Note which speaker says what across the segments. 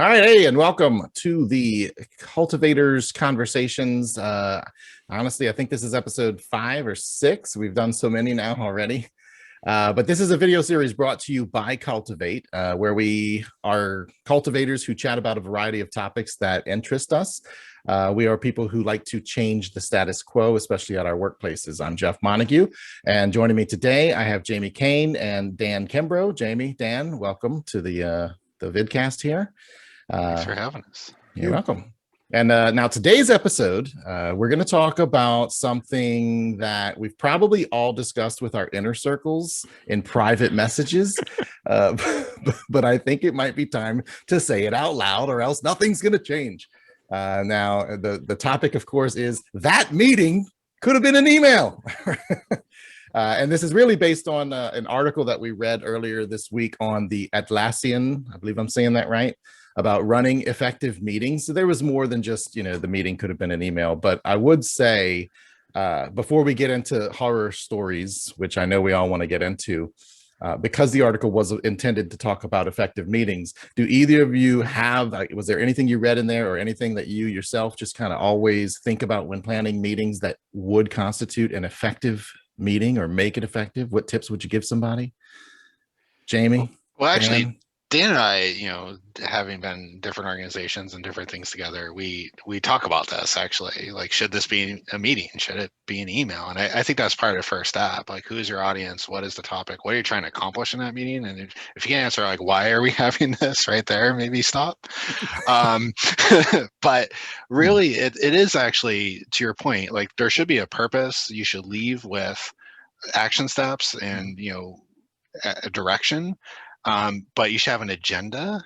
Speaker 1: All right, hey, and welcome to the Cultivators Conversations. Honestly, I think this is episode 5 or 6. We've done so many now already. But this is a video series brought to you by Cultivate, where we are cultivators who chat about a variety of topics that interest us. We are people who like to change the status quo, especially at our workplaces. I'm Jeff Montague, and joining me today, I have Jamie Kane and Dan Kimbrough. Jamie, Dan, welcome to the vidcast here.
Speaker 2: Thanks for having us.
Speaker 1: You're welcome. And now today's episode, we're going to talk about something that we've probably all discussed with our inner circles in private messages, but I think it might be time to say it out loud or else nothing's going to change. Now, the topic, of course, is that meeting could have been an email. And this is really based on an article that we read earlier this week on the Atlassian, I believe I'm saying that right, about running effective meetings. So there was more than just, the meeting could have been an email. But I would say, before we get into horror stories, which I know we all want to get into, because the article was intended to talk about effective meetings, do either of you have, was there anything you read in there or anything that you yourself just kind of always think about when planning meetings that would constitute an effective meeting or make it effective? What tips would you give somebody? Jamie?
Speaker 2: Well, actually, Dan and I, having been in different organizations and different things together, we talk about this actually. Like, should this be a meeting? Should it be an email? And I think that's part of the first step. Like, who's your audience? What is the topic? What are you trying to accomplish in that meeting? And if you can't answer, like, why are we having this right there? Maybe stop. But really, it is actually, to your point, like, there should be a purpose. You should leave with action steps and, a direction. But you should have an agenda.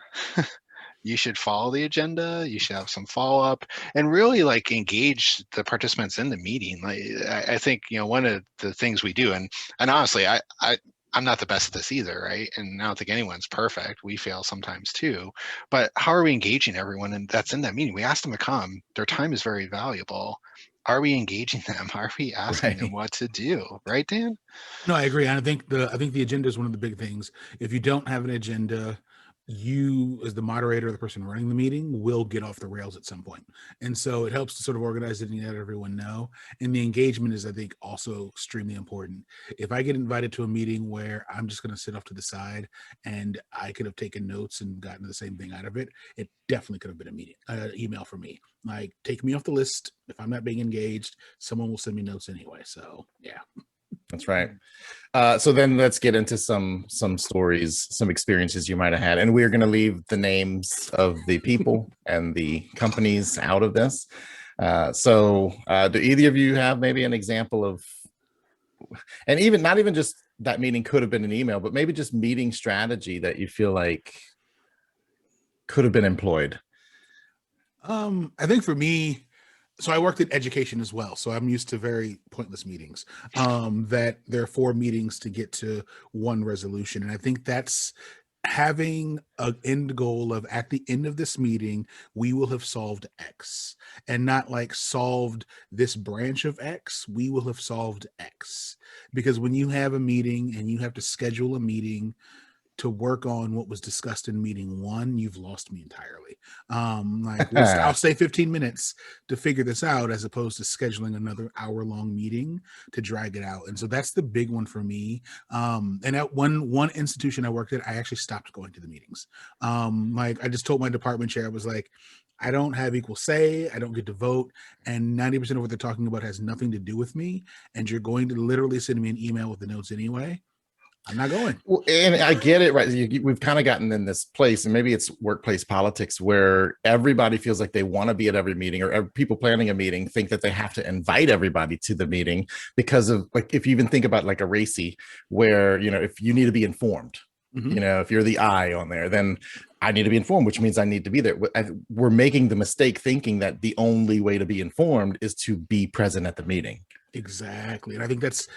Speaker 2: You should follow the agenda. You should have some follow-up and really engage the participants in the meeting. I think, one of the things we do, and honestly, I'm not the best at this either, right? And I don't think anyone's perfect. We fail sometimes too. But how are we engaging everyone that's in that meeting? We ask them to come. Their time is very valuable. Are we engaging them? Are we asking them what to do? Right, Dan?
Speaker 3: No, I agree. And I think the agenda is one of the big things. If you don't have an agenda, you, as the moderator, the person running the meeting, will get off the rails at some point. And so it helps to sort of organize it and let everyone know. And the engagement is, I think, also extremely important. If I get invited to a meeting where I'm just going to sit off to the side and I could have taken notes and gotten the same thing out of it, it definitely could have been a meeting, email for me. Like, take me off the list. If I'm not being engaged, someone will send me notes anyway. So, yeah.
Speaker 1: That's right. So then let's get into some stories, some experiences you might have had. And we're going to leave the names of the people and the companies out of this. So do either of you have maybe an example of, and even not even just that meeting could have been an email, but maybe just meeting strategy that you feel like could have been employed?
Speaker 3: I think for me, so I worked in education as well. So I'm used to very pointless meetings, that there are 4 meetings to get to one resolution. And I think that's having an end goal of, at the end of this meeting, we will have solved X, and not like solved this branch of X. We will have solved X. Because when you have a meeting and you have to schedule a meeting to work on what was discussed in meeting 1, you've lost me entirely. I'll say 15 minutes to figure this out, as opposed to scheduling another hour-long meeting to drag it out. And so that's the big one for me. And at one institution I worked at, I actually stopped going to the meetings. I just told my department chair, I was like, I don't have equal say. I don't get to vote. And 90% of what they're talking about has nothing to do with me. And you're going to literally send me an email with the notes anyway. I'm not going.
Speaker 1: Well, and I get it, right? We've kind of gotten in this place, and maybe it's workplace politics, where everybody feels like they want to be at every meeting, or people planning a meeting think that they have to invite everybody to the meeting because of, like, if you even think about like a RACI, where, if you need to be informed, if you're the I on there, then I need to be informed, which means I need to be there. We're making the mistake thinking that the only way to be informed is to be present at the meeting.
Speaker 3: Exactly. And I think that's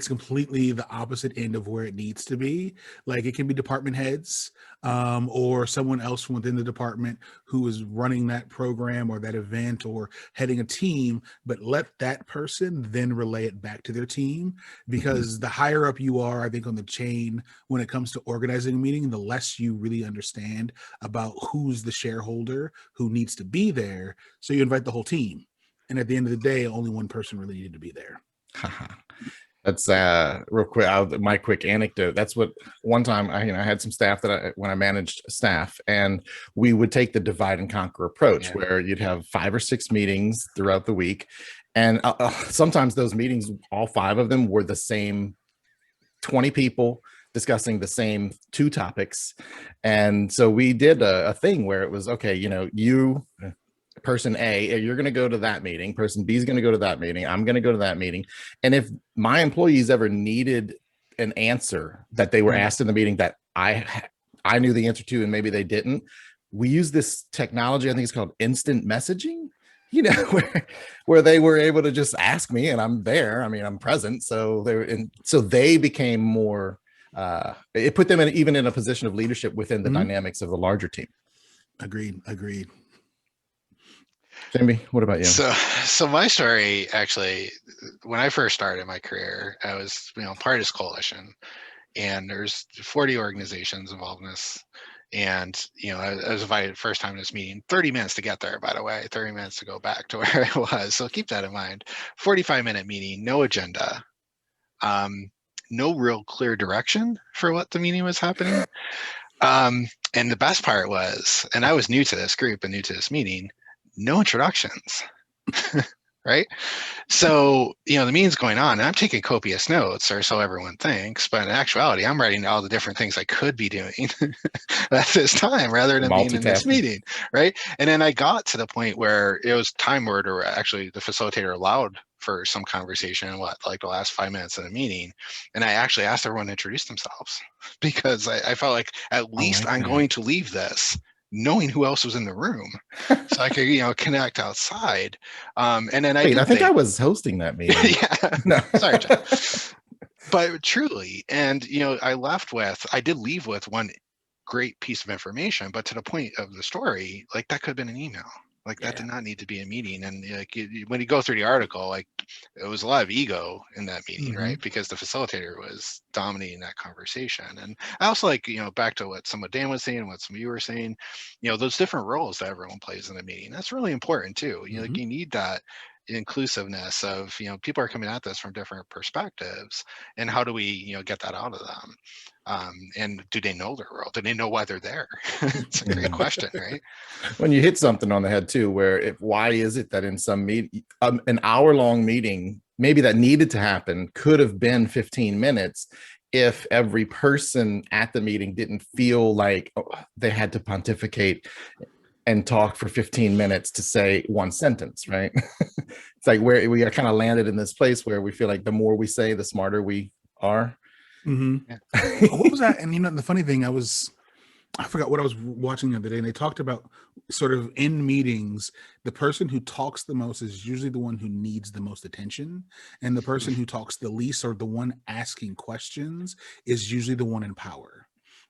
Speaker 3: completely the opposite end of where it needs to be. Like it can be department heads, or someone else from within the department who is running that program or that event or heading a team, but let that person then relay it back to their team,
Speaker 1: Mhm.
Speaker 3: because the higher up you are, I think, on the chain when it comes to organizing a meeting, the less you really understand about who's the shareholder who needs to be there. So you invite the whole team. And at the end of the day, only one person really needed to be there.
Speaker 1: That's real quick. My quick anecdote. That's what one time I had some staff when I managed staff, and we would take the divide and conquer approach,
Speaker 2: Yeah.
Speaker 1: where you'd have 5 or 6 meetings throughout the week, and sometimes those meetings, all 5 of them, were the same 20 people discussing the same 2 topics. And so we did a thing where it was, okay, you person A, you're going to go to that meeting, person B is going to go to that meeting, I'm going to go to that meeting. And if my employees ever needed an answer that they were asked in the meeting that I knew the answer to and maybe they didn't, we use this technology, I think it's called instant messaging, where they were able to just ask me and I'm there. I mean, I'm present. So they became more, it put them even in a position of leadership within the dynamics of the larger team.
Speaker 3: Agreed.
Speaker 1: Jamie, what about you?
Speaker 2: So my story, actually, when I first started my career, I was, part of this coalition, and there's 40 organizations involved in this. And, I was invited first time in this meeting, 30 minutes to get there, by the way, 30 minutes to go back to where I was. So keep that in mind. 45-minute meeting, no agenda, no real clear direction for what the meeting was happening. And the best part was, and I was new to this group and new to this meeting, no introductions. Right? So, the meeting's going on and I'm taking copious notes, or so everyone thinks, but in actuality, I'm writing all the different things I could be doing at this time rather than being in this meeting, right? And then I got to the point where it was time where actually the facilitator allowed for some conversation, like the last 5 minutes of the meeting. And I actually asked everyone to introduce themselves because I felt like at least I'm going to leave this knowing who else was in the room, so I could, connect outside. And then I
Speaker 1: think I was hosting that meeting.
Speaker 2: Yeah, no. Sorry, John. But truly, and I did leave with one great piece of information, but to the point of the story, like that could have been an email. Like that did not need to be a meeting. And when you go through the article, like it was a lot of ego in that meeting, right? Because the facilitator was dominating that conversation. And I also like, back to what some of Dan was saying and what some of you were saying, those different roles that everyone plays in the meeting. That's really important too. You need that inclusiveness of, people are coming at this from different perspectives, and how do we, get that out of them? And do they know their role? Do they know why they're there? It's a great question, right?
Speaker 1: When you hit something on the head too, where why is it that in some meeting, an hour-long meeting, maybe that needed to happen could have been 15 minutes if every person at the meeting didn't feel like they had to pontificate and talk for 15 minutes to say one sentence, right? It's like where we are kind of landed in this place where we feel like the more we say, the smarter we are.
Speaker 3: What was that? And the funny thing, I forgot what I was watching the other day, and they talked about sort of in meetings, the person who talks the most is usually the one who needs the most attention, and the person who talks the least, or the one asking questions, is usually the one in power.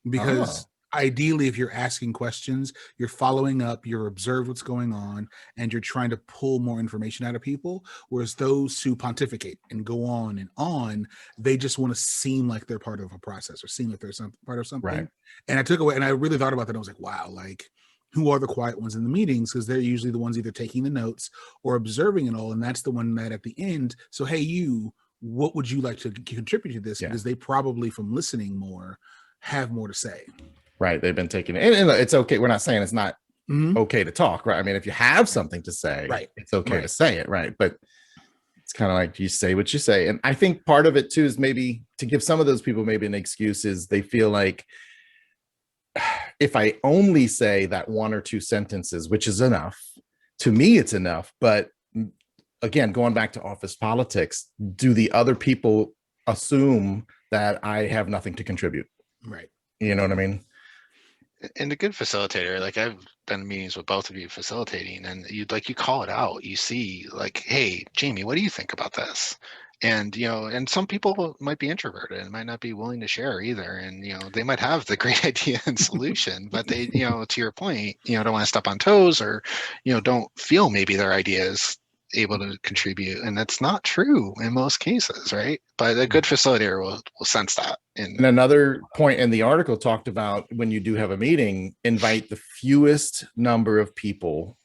Speaker 3: Because ideally, if you're asking questions, you're following up, you're observed what's going on, and you're trying to pull more information out of people. Whereas those who pontificate and go on, they just want to seem like they're part of a process or seem like they're part of something.
Speaker 1: Right.
Speaker 3: And I took away, and I really thought about that. I was like, wow, like who are the quiet ones in the meetings? Because they're usually the ones either taking the notes or observing it all. And that's the one that at the end, so hey, what would you like to contribute to this? Because they probably, from listening more, have more to say.
Speaker 1: Right. They've been taking it. And it's okay. We're not saying it's not okay to talk, right? I mean, if you have something to say, it's okay to say it, right? But it's kind of like you say what you say. And I think part of it too is maybe to give some of those people maybe an excuse is they feel like if I only say that 1 or 2 sentences, which is enough, to me it's enough. But again, going back to office politics, do the other people assume that I have nothing to contribute?
Speaker 3: Right.
Speaker 1: You know what I mean?
Speaker 2: And a good facilitator, like I've been in meetings with both of you facilitating, and you call it out. You see, like, hey, Jamie, what do you think about this? And and some people might be introverted and might not be willing to share either. And they might have the great idea and solution, but they, to your point, don't want to step on toes, or don't feel maybe their idea is able to contribute, and that's not true in most cases, right? But a good facilitator will sense that.
Speaker 1: And another point in the article talked about, when you do have a meeting, invite the fewest number of people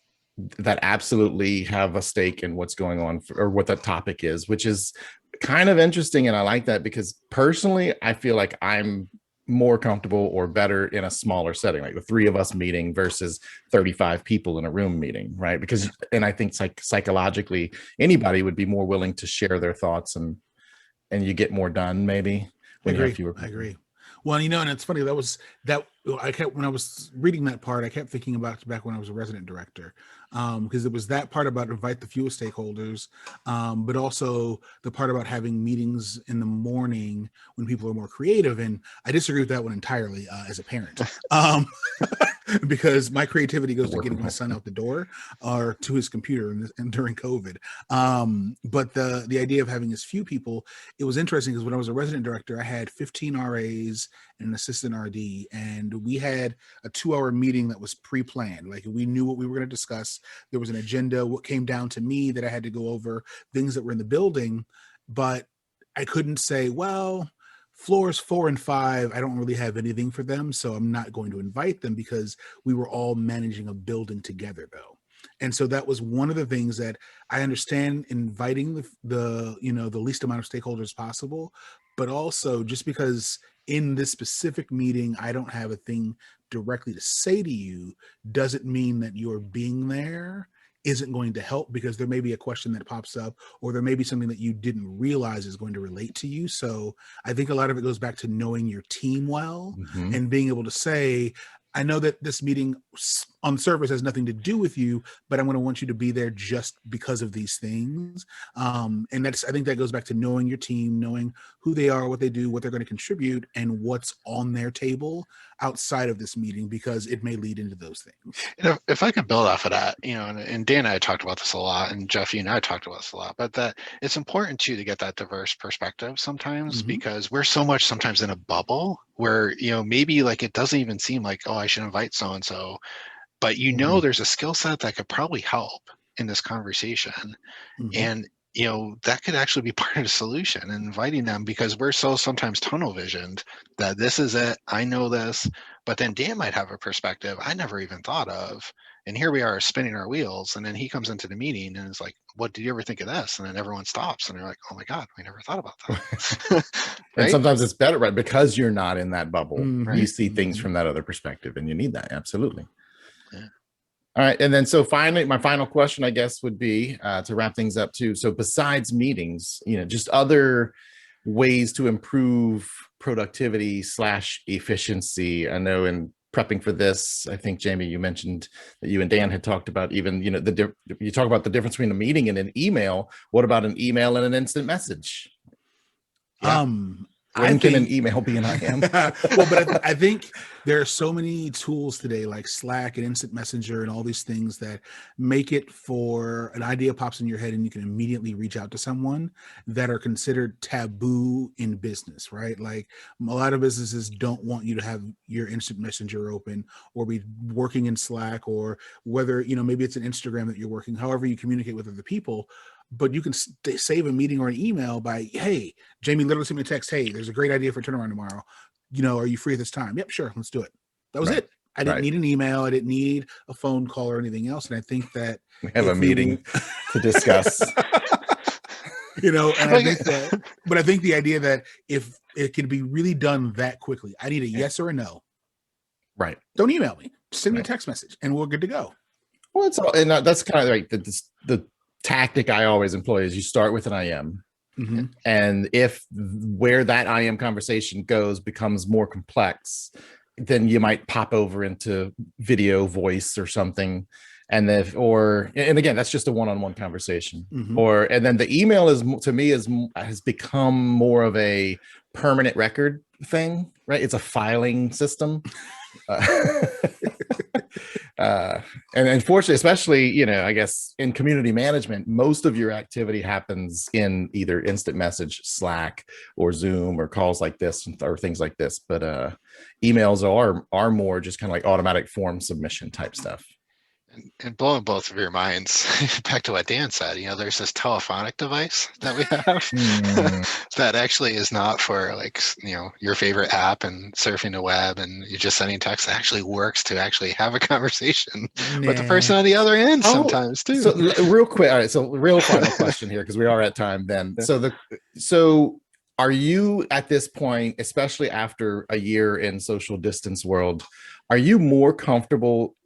Speaker 1: that absolutely have a stake in what's going on, or what that topic is, which is kind of interesting. And I like that, because personally, I feel like I'm more comfortable or better in a smaller setting, like the 3 of us meeting versus 35 people in a room meeting, right? Because, and I think psychologically, anybody would be more willing to share their thoughts, and you get more done maybe when you have fewer people.
Speaker 3: I agree. Well, and it's funny, I kept, when I was reading that part, I kept thinking about back when I was a resident director, because it was that part about invite the fewest stakeholders, but also the part about having meetings in the morning when people are more creative. And I disagree with that one entirely as a parent, because my creativity goes to getting my son out the door or to his computer and during COVID. But the idea of having as few people, it was interesting, because when I was a resident director, I had 15 RAs and an assistant RD, and we had a 2-hour meeting that was pre-planned. Like, we knew what we were going to discuss. There was an agenda. What came down to me that I had to go over things that were in the building, but I couldn't say, well, floors 4 and 5, I don't really have anything for them, so I'm not going to invite them, because we were all managing a building together though. And so that was one of the things that I understand, inviting the least amount of stakeholders possible, but also just because in this specific meeting, I don't have a thing directly to say to you, doesn't mean that your being there isn't going to help, because there may be a question that pops up, or there may be something that you didn't realize is going to relate to you. So I think a lot of it goes back to knowing your team well, and being able to say, I know that this meeting on the surface has nothing to do with you, but I'm going to want you to be there just because of these things. And I think that goes back to knowing your team, knowing who they are, what they do, what they're going to contribute, and what's on their table outside of this meeting, because it may lead into those things.
Speaker 2: And if I could build off of that, and Dan and I talked about this a lot, and Jeff, you and I talked about this a lot, but that it's important too to get that diverse perspective sometimes, because we're so much sometimes in a bubble where, maybe like it doesn't even seem like, oh, I should invite so-and-so, but there's a skill set that could probably help in this conversation. And that could actually be part of the solution, and inviting them, because we're so sometimes tunnel visioned that this is it, I know this, but then Dan might have a perspective I never even thought of. And here we are spinning our wheels. And then he comes into the meeting and is like, what did you ever think of this? And then everyone stops and they're like, oh my God, we never thought about that. Right?
Speaker 1: And sometimes it's better, right? Because you're not in that bubble. You see
Speaker 2: Right.
Speaker 1: things from that other perspective, and you need that. Absolutely.
Speaker 2: Yeah.
Speaker 1: All right. And then, so finally, my final question, I guess, would be to wrap things up too. So besides meetings, just other ways to improve productivity / efficiency. I know in prepping for this, I think, Jamie, you mentioned that you and Dan had talked about even, you talk about the difference between a meeting and an email. What about an email and an instant message? Yeah. When can an email be an IM?
Speaker 3: Well, but I think there are so many tools today, like Slack and Instant Messenger and all these things, that make it for an idea pops in your head and you can immediately reach out to someone, that are considered taboo in business, right? Like, a lot of businesses don't want you to have your Instant Messenger open or be working in Slack, or whether, maybe it's an Instagram that you're working, however you communicate with other people. But you can save a meeting or an email by, hey, Jamie literally sent me a text, hey, there's a great idea for turnaround tomorrow. Are you free at this time? Yep, sure, let's do it. That was it. I didn't need an email. I didn't need a phone call or anything else. And I think that
Speaker 1: we have a meeting to discuss.
Speaker 3: And I think that, but I think the idea that if it can be really done that quickly, I need a yes or a no.
Speaker 1: Right.
Speaker 3: Don't email me. Send me a text message and we're good to go.
Speaker 1: Well, and that's kind of like the tactic I always employ is you start with an IM. And if where that IM conversation goes becomes more complex, then you might pop over into video, voice, or something. And again, that's just a one-on-one conversation. And then the email has become more of a permanent record thing, right? It's a filing system. And unfortunately, especially, I guess in community management, most of your activity happens in either instant message, Slack, or Zoom, or calls like this, or things like this. But emails are more just kind of like automatic form submission type stuff.
Speaker 2: And blowing both of your minds back to what Dan said, there's this telephonic device that we have that actually is not for like, your favorite app and surfing the web and you're just sending text. It actually works to actually have a conversation with the person on the other end sometimes too.
Speaker 1: So real quick. All right. So real final question here, because we are at time then. So are you at this point, especially after a year in social distance world, are you more comfortable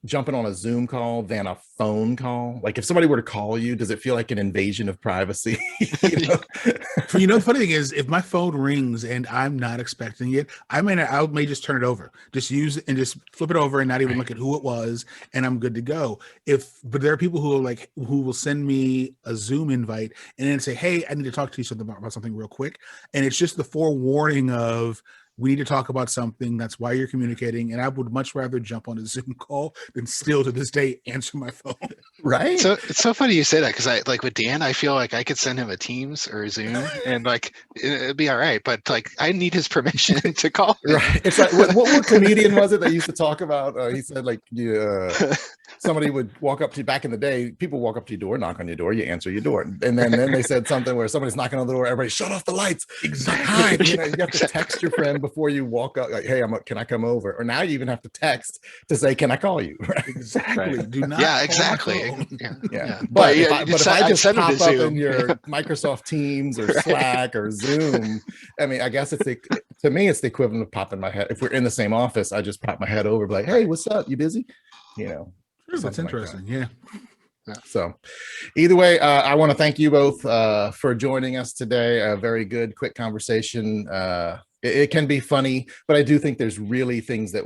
Speaker 1: jumping on a Zoom call than a phone call? Like if somebody were to call you, does it feel like an invasion of privacy?
Speaker 3: The funny thing is, if my phone rings and I'm not expecting it, I may just turn it over, just use it and just flip it over and not even look at who it was, and I'm good to go. But there are people who will send me a Zoom invite and then say, "Hey, I need to talk to you about something real quick," and it's just the forewarning of, we need to talk about something. That's why you're communicating. And I would much rather jump on a Zoom call than still to this day answer my phone.
Speaker 1: Right.
Speaker 2: So it's so funny you say that, because I like with Dan, I feel like I could send him a Teams or a Zoom and like it'd be all right. But like I need his permission to call him.
Speaker 1: Right. It's like what comedian was it that used to talk about? He said like somebody would walk up to you back in the day. People walk up to your door, knock on your door, you answer your door, and then they said something where somebody's knocking on the door, everybody shut off the lights. Exactly. You have to text your friend before you walk up, like, "Hey, can I come over?" Or now you even have to text to say, "Can I call you?" Right?
Speaker 3: Exactly.
Speaker 1: Right.
Speaker 3: Do not.
Speaker 2: Yeah, exactly.
Speaker 1: Yeah. But if I just pop up in your Microsoft Teams or Slack or Zoom, I mean, I guess to me it's the equivalent of popping my head. If we're in the same office, I just pop my head over, like, "Hey, what's up? You busy?"
Speaker 3: That's interesting. Like that.
Speaker 1: Yeah. So either way, I want to thank you both for joining us today. A very good, quick conversation. It can be funny, but I do think there's really things that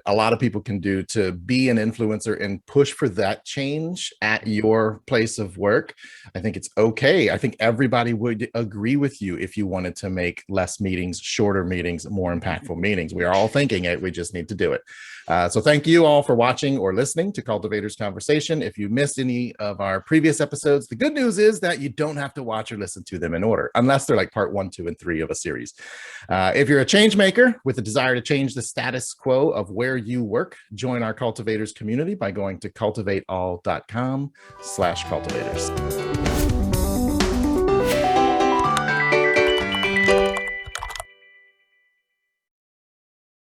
Speaker 1: a lot of people can do to be an influencer and push for that change at your place of work. I think it's okay. I think everybody would agree with you if you wanted to make less meetings, shorter meetings, more impactful meetings. We are all thinking it. We just need to do it. So thank you all for watching or listening to Cultivators Conversation. If you missed any of our previous episodes, the good news is that you don't have to watch or listen to them in order, unless they're like part 1, 2, and 3 of a series. If you're a change maker with a desire to change the status quo of where you work, join our Cultivators community by going to cultivateall.com/cultivators.